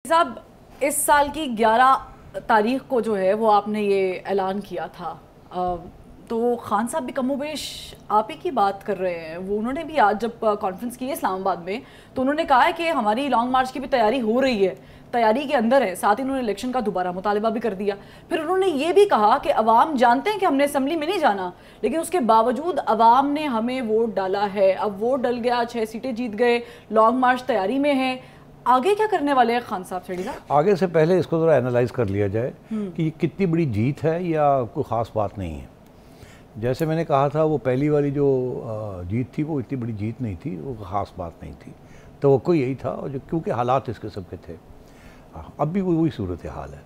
साहब, इस साल की 11 तारीख को जो है वो आपने ये ऐलान किया था, तो खान साहब भी कमोबेश आप ही की बात कर रहे हैं। वो उन्होंने भी आज जब कॉन्फ्रेंस की है इस्लामाबाद में, तो उन्होंने कहा है कि हमारी लॉन्ग मार्च की भी तैयारी हो रही है, तैयारी के अंदर है। साथ ही उन्होंने इलेक्शन का दोबारा मुतालिबा भी कर दिया। फिर उन्होंने ये भी कहा कि अवाम जानते हैं कि हमने असम्बली में नहीं जाना, लेकिन उसके बावजूद अवाम ने हमें वोट डाला है। अब वोट डल गया, 6 सीटें जीत गए, लॉन्ग मार्च तैयारी में है। आगे क्या करने वाले हैं खान साहब? सेठी साहब, आगे से पहले इसको ज़रा एनालाइज कर लिया जाए कि ये कितनी बड़ी जीत है या कोई ख़ास बात नहीं है। जैसे मैंने कहा था, वो पहली वाली जो जीत थी वो इतनी बड़ी जीत नहीं थी, वो ख़ास बात नहीं थी। तो वो यही था, और जो क्योंकि हालात इस किस्म के थे, अब भी वही सूरत हाल है।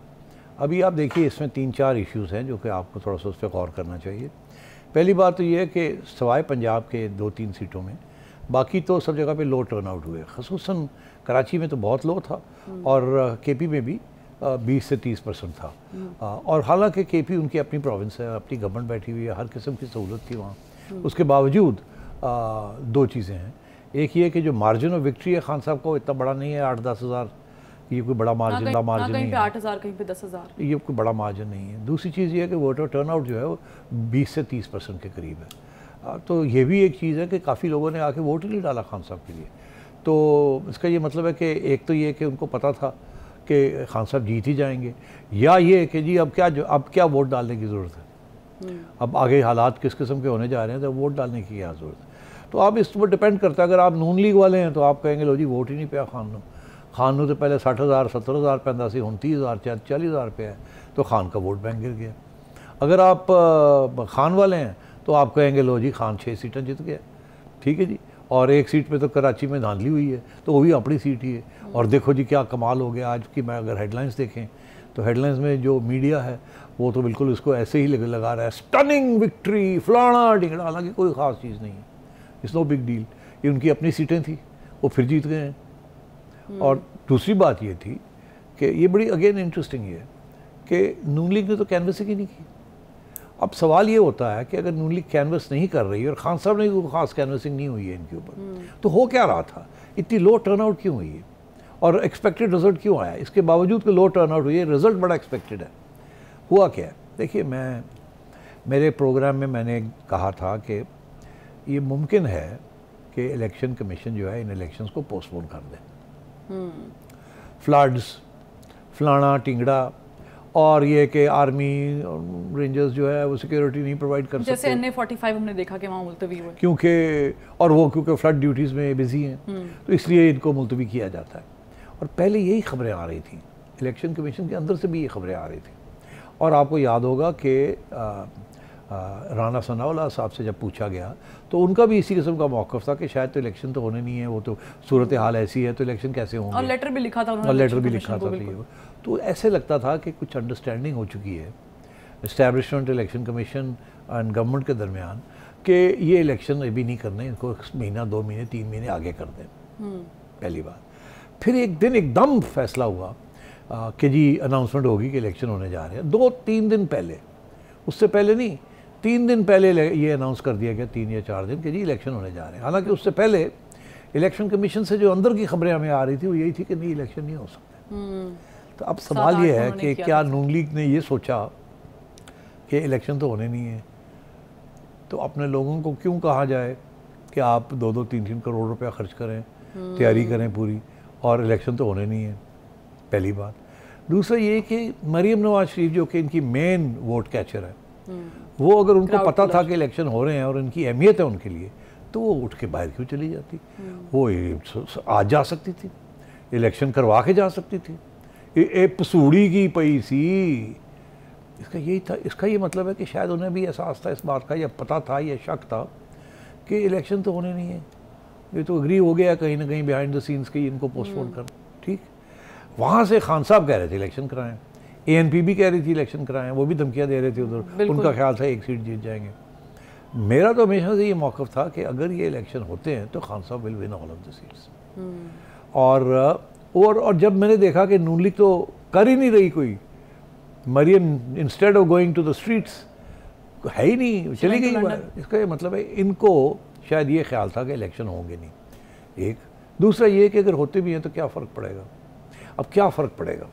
अभी आप देखिए, इसमें 3-4 इश्यूज़ हैं जो कि आपको थोड़ा सा उस पर गौर करना चाहिए। पहली बात तो ये है कि सवाए पंजाब के 2-3 सीटों में, बाकी तो सब जगह पे लो टर्न आउट हुए। ख़ुसूसन कराची में तो बहुत लो था, और केपी में भी 20 से 30% था। और हालांकि केपी उनकी अपनी प्रोविंस है, अपनी गवर्नमेंट बैठी हुई है, हर किस्म की सहूलत थी वहाँ। उसके बावजूद 2 चीज़ें हैं। एक ये कि जो मार्जिन ऑफ विक्ट्री है खान साहब को इतना बड़ा नहीं है, 8-10 हज़ार, ये कोई बड़ा मार्जिन नहीं है। कहीं पे 8,000, कहीं पे 10,000, ये कोई बड़ा मार्जिन नहीं है। दूसरी चीज़ ये है कि वोटर टर्नआउट जो है वो 20 से 30% के करीब है। तो ये भी एक चीज़ है कि काफ़ी लोगों ने आके वोट ही नहीं डाला खान साहब के लिए। तो इसका ये मतलब है कि एक तो ये कि उनको पता था कि खान साहब जीत ही जाएंगे, या ये कि जी अब क्या वोट डालने की ज़रूरत है, अब आगे हालात किस किस्म के होने जा रहे हैं, तो वोट डालने की क्या ज़रूरत है। तो आप इस पर डिपेंड करता है। अगर आप नून लीग वाले हैं तो आप कहेंगे लो जी वोट ही नहीं पाया खान तो पहले 60,000 70,000 पैदा सी, 29,000 40,000 पे है, तो खान का वोट बैंक गिर गया। अगर आप खान वाले हैं तो आप कहेंगे लो जी खान 6 सीटें जीत गया, ठीक है जी, और 1 सीट पे तो कराची में धांधली हुई है, तो वो भी अपनी सीट ही है। और देखो जी क्या कमाल हो गया आज की। मैं अगर हेडलाइंस देखें तो हेडलाइंस में जो मीडिया है वो तो बिल्कुल इसको ऐसे ही लगा रहा है, स्टनिंग विक्ट्री फलाना ढिंगड़ा, हालांकि कोई ख़ास चीज़ नहीं है, इट्स नो बिग डील। ये उनकी अपनी सीटें थी, वो फिर जीत गए हैं। और दूसरी बात ये थी कि ये बड़ी अगेन इंटरेस्टिंग है कि नून लीग ने तो कैनवसिंग ही नहीं की। अब सवाल ये होता है कि अगर नून लीग कैनवस नहीं कर रही और खान साहब ने कोई ख़ास कैनवसिंग नहीं हुई है इनके ऊपर, तो हो क्या रहा था, इतनी लो टर्नआउट क्यों हुई है और एक्सपेक्टेड रिजल्ट क्यों आया? इसके बावजूद कि लो टर्नआउट हुई है, रिजल्ट बड़ा एक्सपेक्टेड है। हुआ क्या है, देखिए, मेरे प्रोग्राम में मैंने कहा था कि ये मुमकिन है कि इलेक्शन कमीशन जो है इन इलेक्शंस को पोस्टपोन कर दे। फ्लड्स फलाना टिंगड़ा, और ये कि आर्मी रेंजर्स जो है वो सिक्योरिटी नहीं प्रोवाइड कर सकते, जैसे NA-45 हमने देखा कि वहाँ मुलतवी हुए, क्योंकि फ्लड ड्यूटीज़ में बिजी हैं, तो इसलिए इनको मुलतवी किया जाता है। और पहले यही खबरें आ रही थी, इलेक्शन कमीशन के अंदर से भी ये खबरें आ रही थी। और आपको याद होगा कि राना सनाउल्लाह साहब से जब पूछा गया तो उनका भी इसी किस्म का मौक़िफ़ था कि शायद तो इलेक्शन तो होने नहीं है, वो तो सूरत हाल ऐसी है, तो इलेक्शन कैसे होंगे। और लेटर भी लिखा था उन्होंने, और लेटर भी लिखा था। तो ऐसे लगता था कि कुछ अंडरस्टैंडिंग हो चुकी है establishment, election commission and government के दरमियान कि ये इलेक्शन अभी नहीं करने, इनको महीना 2 महीने 3 महीने आगे कर दें। पहली बात। फिर एक दिन एकदम फैसला हुआ कि जी अनाउंसमेंट होगी कि इलेक्शन होने जा रहे हैं। 2-3 दिन पहले, उससे पहले नहीं, 3 दिन पहले ये अनाउंस कर दिया गया, 3 या 4 दिन, कि जी इलेक्शन होने जा रहे हैं। हालांकि उससे पहले इलेक्शन कमीशन से जो अंदर की खबरें हमें आ रही थी वो यही थी कि नहीं, इलेक्शन नहीं हो सकते। तो अब सवाल ये है कि क्या नून लीग ने ये सोचा कि इलेक्शन तो होने नहीं है, तो अपने लोगों को क्यों कहा जाए कि आप 2-2, 3-3 करोड़ रुपया खर्च करें, तैयारी करें पूरी, और इलेक्शन तो होने नहीं है, पहली बात। दूसरा ये कि मरीम नवाज शरीफ जो कि इनकी मेन वोट कैचर है, वो अगर उनको पता था कि इलेक्शन हो रहे हैं और इनकी अहमियत है उनके लिए, तो वो उठ के बाहर क्यों चली जाती? वो आज जा सकती थी, इलेक्शन करवा के जा सकती थी। ये पसूड़ी की पई सी, इसका यही था। इसका ये मतलब है कि शायद उन्हें भी एहसास था इस बात का, या पता था, या शक था कि इलेक्शन तो होने नहीं है। ये तो एग्री हो गया कहीं ना कहीं बिहाइंड द सीन्स कि इनको पोस्टपोन कर, ठीक। वहाँ से खान साहब कह रहे थे इलेक्शन कराएं, ANP भी कह रही थी इलेक्शन कराएं, वो भी धमकियाँ दे रहे थे उधर, उनका ख्याल था 1 सीट जीत जाएंगे। मेरा तो हमेशा से ये मौक़िफ़ था कि अगर ये इलेक्शन होते हैं तो खान साहब will win all of the seats. और जब मैंने देखा कि नून लीग तो कर ही नहीं रही कोई, Maryam instead of going to the streets है ही नहीं, चली गई बाहर, इसका ये मतलब है इनको शायद ये ख्याल था कि इलेक्शन होंगे नहीं। एक दूसरा ये कि अगर होते भी हैं तो क्या फ़र्क पड़ेगा। अब क्या फ़र्क पड़ेगा,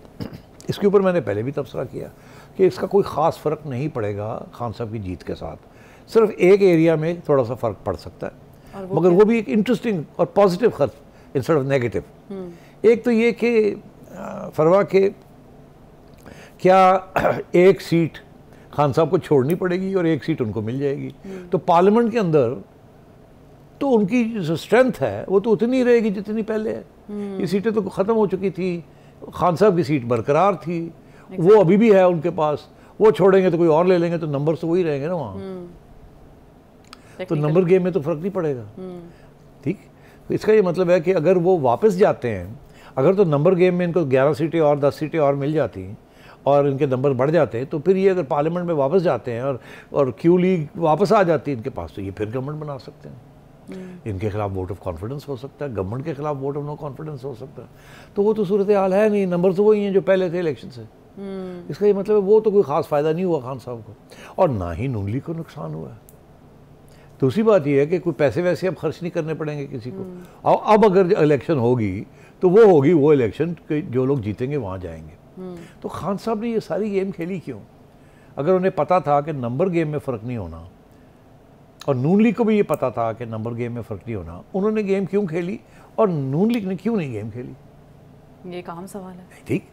इसके ऊपर मैंने पहले भी तबसरा किया कि इसका कोई ख़ास फ़र्क नहीं पड़ेगा खान साहब की जीत के साथ, सिर्फ एक एरिया में थोड़ा सा फ़र्क पड़ सकता है, मगर वो भी एक इंटरेस्टिंग और पॉजिटिव खर्च इंस्टेड ऑफ नेगेटिव। एक तो ये कि फरवा के क्या एक सीट खान साहब को छोड़नी पड़ेगी और एक सीट उनको मिल जाएगी, तो पार्लियामेंट के अंदर तो उनकी जो स्ट्रेंथ है वो तो उतनी रहेगी जितनी पहले है। ये सीटें तो ख़त्म हो चुकी थी, खान साहब की सीट बरकरार थी, वो अभी भी है उनके पास, वो छोड़ेंगे तो कोई और ले लेंगे, तो नंबर तो वही रहेंगे ना वहाँ, तो नंबर गेम में तो फ़र्क नहीं पड़ेगा। ठीक, तो इसका ये मतलब है कि अगर वो वापस जाते हैं, अगर तो नंबर गेम में इनको 11 सीटें और 10 सीटें और मिल जाती और इनके नंबर बढ़ जाते हैं, तो फिर ये अगर पार्लियामेंट में वापस जाते हैं और क्यू लीग वापस आ जाती है इनके पास, तो ये फिर गवर्नमेंट बना सकते हैं। इनके खिलाफ वोट ऑफ कॉन्फिडेंस हो सकता है, गवर्नमेंट के खिलाफ वोट ऑफ नो कॉन्फिडेंस हो सकता है, तो वो तो सूरत हाल है नहीं, नंबर तो वही हैं जो पहले थे इलेक्शन से। इसका ये मतलब है वो तो कोई ख़ास फ़ायदा नहीं हुआ खान साहब को, और ना ही नून लीग को नुकसान हुआ है। दूसरी बात यह है कि कोई पैसे वैसे अब खर्च नहीं करने पड़ेंगे किसी को, और अब अगर इलेक्शन होगी तो वो होगी वो इलेक्शन कि जो लोग जीतेंगे वहाँ जाएंगे। तो खान साहब ने ये सारी गेम खेली क्यों? अगर उन्हें पता था कि नंबर गेम में फ़र्क नहीं होना, और नून लीग को भी ये पता था कि नंबर गेम में फ़र्क नहीं होना, उन्होंने गेम क्यों खेली और नून लीग ने क्यों नहीं गेम खेली? ये एक अहम सवाल है। ठीक,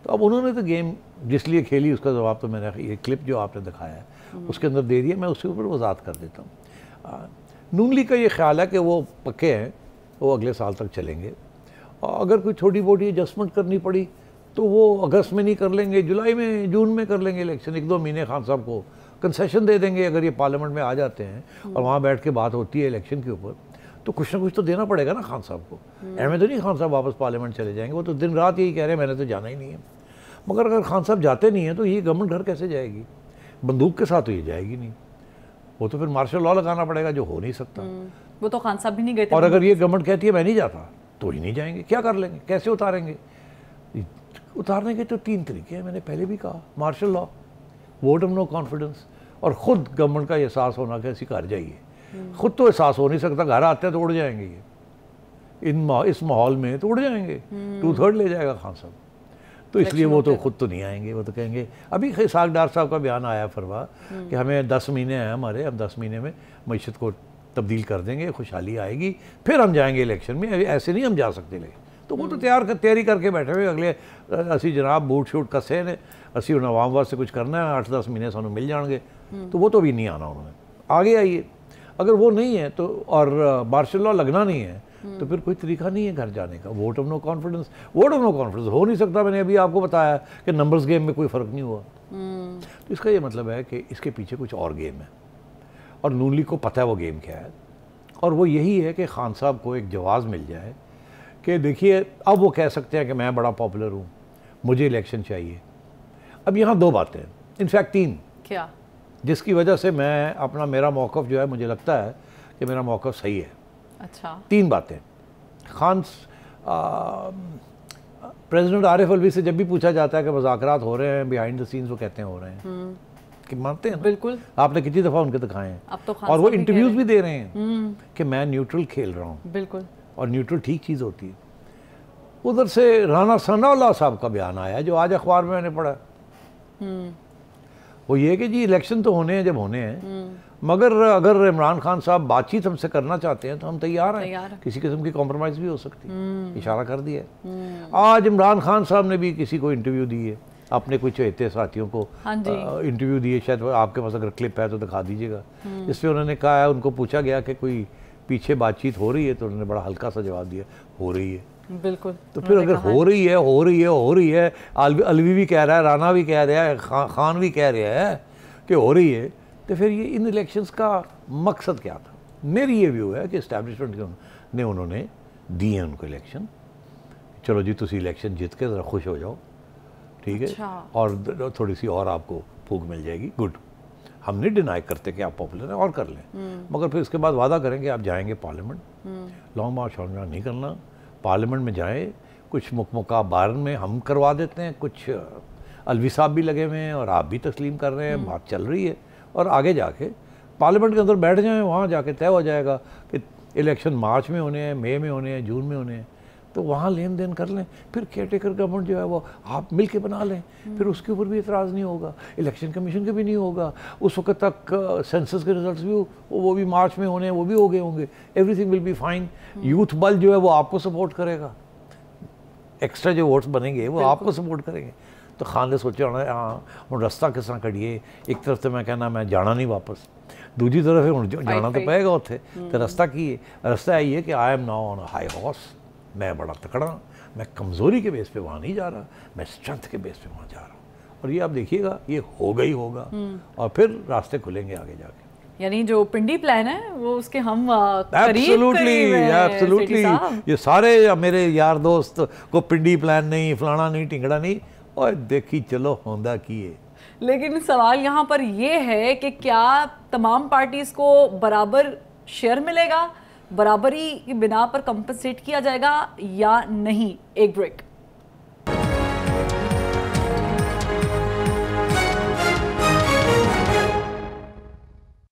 तो अब उन्होंने तो गेम जिस लिए खेली उसका जवाब तो मैंने ये क्लिप जो आपने दिखाया है उसके अंदर दे दिया, मैं उसके ऊपर वजाहत कर देता हूँ। नून लीग का ये ख्याल है कि वो पक्के हैं, वो अगले साल तक चलेंगे, और अगर कोई छोटी मोटी एडजस्टमेंट करनी पड़ी तो वो अगस्त में नहीं कर लेंगे, जुलाई में जून में कर लेंगे इलेक्शन, 1-2 महीने खान साहब को कंसेशन दे देंगे अगर ये पार्लियामेंट में आ जाते हैं और वहाँ बैठ के बात होती है इलेक्शन के ऊपर, तो कुछ ना कुछ तो देना पड़ेगा ना खान साहब को। ऐमें तो नहीं खान साहब वापस पार्लियामेंट चले जाएंगे, वो तो दिन रात यही कह रहे हैं मैंने तो जाना ही नहीं है। मगर अगर खान साहब जाते नहीं हैं तो ये गवर्नमेंट घर कैसे जाएगी? बंदूक के साथ तो ये जाएगी नहीं, वो तो फिर मार्शल लॉ लगाना पड़ेगा, जो हो नहीं सकता। वो तो खान साहब भी नहीं गए थे। और अगर ये गवर्नमेंट कहती है मैं नहीं जाता तो ही नहीं जाएंगे, क्या कर लेंगे, कैसे उतारेंगे? उतारने के तो 3 तरीके हैं, मैंने पहले भी कहा, martial law, vote of no confidence, और ख़ुद गवर्नमेंट का एहसास होना कि ऐसी घर जाइए। खुद तो एहसास हो नहीं सकता, घर आते हैं तो उड़ जाएंगे ये, इस माहौल में तो उड़ जाएंगे, 2/3 ले जाएगा खान साहब, तो इसलिए वो तो खुद तो नहीं आएंगे, वो तो कहेंगे। अभी इसाक डार साहब का बयान आया फरवा कि हमें 10 महीने हैं हमारे, हम 10 महीने में मईशत को तब्दील कर देंगे, खुशहाली आएगी, फिर हम जाएंगे इलेक्शन में, ऐसे नहीं हम जा सकते। लेकिन तो वो तो तैयारी करके बैठे हुए, अगले असी जनाब बूट शूट कसे ने, असी उन्हें आवाम वास्ते कुछ करना है, 8-10 महीने सानू मिल जाएंगे, तो वो तो भी नहीं आना उन्होंने, आगे आइए। अगर वो नहीं है तो, और मार्शल लॉ लगना नहीं है, तो फिर कोई तरीका नहीं है घर जाने का। Vote of no confidence, vote of no confidence हो नहीं सकता। मैंने अभी आपको बताया कि नंबर्स गेम में कोई फ़र्क नहीं हुआ, तो इसका ये मतलब है कि इसके पीछे कुछ और गेम है, और नून लीग को पता है वो गेम क्या है, और वो यही है कि खान साहब को एक जवाज़ मिल जाए कि देखिए अब वो कह सकते हैं कि मैं बड़ा पॉपुलर हूँ, मुझे इलेक्शन चाहिए। अब यहाँ 2 बातें, इनफैक्ट 3, क्या, जिसकी वजह से मैं अपना मेरा मौक़िफ़ जो है, मुझे लगता है कि मेरा मौक़िफ़ सही है। अच्छा, 3 बातें। प्रेसिडेंट आरिफ अलवी से जब भी पूछा जाता है कि मुज़ाकरात हो रहे हैं बिहाइंड द सीन्स, वो कहते हैं हो रहे हैं, कि मानते हैं? बिल्कुल। आपने कितनी दफ़ा उनके दिखाए हैं, अब तो और वो इंटरव्यूज़ भी दे रहे हैं कि मैं न्यूट्रल खेल रहा हूँ। बिल्कुल, और न्यूट्रल ठीक चीज़ होती है। उधर से राना सनाउल्लाह साहब का बयान आया जो आज अखबार में मैंने पढ़ा, वो ये कि जी इलेक्शन तो होने हैं जब होने हैं, मगर अगर इमरान खान साहब बातचीत हमसे करना चाहते हैं तो हम तैयार हैं, किसी किस्म की कॉम्प्रोमाइज़ भी हो सकती है, इशारा कर दिया है। आज इमरान खान साहब ने भी किसी को इंटरव्यू दी है, अपने कुछ चहेते साथियों को इंटरव्यू दिए, शायद आपके पास अगर क्लिप है तो दिखा दीजिएगा, जिसमें उन्होंने कहा है, उनको पूछा गया कि कोई पीछे बातचीत हो रही है, तो उन्होंने बड़ा हल्का सा जवाब दिया, हो रही है। बिल्कुल। तो फिर अगर हो रही है, अलवी भी कह रहा है, राना भी कह रहा है, खान भी कह रहा है कि हो रही है, तो फिर ये इन इलेक्शंस का मकसद क्या था? मेरी ये व्यू है कि इस्टेब्लिशमेंट ने उन्होंने दिए हैं उनको इलेक्शन, चलो जी तुसी इलेक्शन जीत के ज़रा खुश हो जाओ, ठीक है, और थोड़ी सी और आपको फूक मिल जाएगी, गुड। हम नहीं डिनाई करते कि आप पॉपुलर हैं, और कर लें, मगर फिर इसके बाद वादा करेंगे आप जाएंगे पार्लियामेंट, लॉन्ग मार्च शॉर्ट मार्च नहीं करना, पार्लियामेंट में जाएं, कुछ मुकाबारन में हम करवा देते हैं, कुछ अलवी साहब भी लगे हुए हैं और आप भी तस्लीम कर रहे हैं, बात चल रही है, और आगे जाके पार्लियामेंट के अंदर बैठ जाएं, वहाँ जाके तय हो जाएगा कि इलेक्शन मार्च में होने हैं, मई में होने हैं, जून में होने हैं, तो वहाँ लेन देन कर लें, फिर केयरटेकर गवर्नमेंट जो है वो आप मिल के बना लें, फिर उसके ऊपर भी इतराज़ नहीं होगा, इलेक्शन कमीशन के भी नहीं होगा। उस वक्त तक सेंसस के रिजल्ट्स भी वो भी मार्च में होने हैं, वो भी हो गए होंगे, everything will be fine. Youth बल जो है वो आपको सपोर्ट करेगा, एक्स्ट्रा जो वोट्स बनेंगे वो आपको सपोर्ट करेंगे। तो खान ने सोचा होना हाँ हम रास्ता किस तरह करिए, एक तरफ तो मैं कहना मैं जाना नहीं वापस, दूसरी तरफ है हूँ जाना तो पेगा उत्थे, तो रास्ता की है, रास्ता यही है कि I am now on high horse, मैं बड़ा तकड़ा, मैं कमज़ोरी के बेस पे वहाँ नहीं जा रहा, मैं स्ट्रेंथ के बेस पे वहाँ जा रहा हूँ। और ये आप देखिएगा ये होगा ही होगा, और फिर रास्ते खुलेंगे आगे जाके। यानी जो पिंडी प्लान है वो उसके हम एब्सोल्युटली ये सारे मेरे यार दोस्त को पिंडी प्लान नहीं, फलाना नहीं, टिंगड़ा नहीं, और देखी चलो होंदा की है। लेकिन सवाल यहाँ पर ये है कि क्या तमाम पार्टीज को बराबर शेयर मिलेगा, बराबरी की बिना पर कंपनसेट किया जाएगा या नहीं? एक ब्रेक।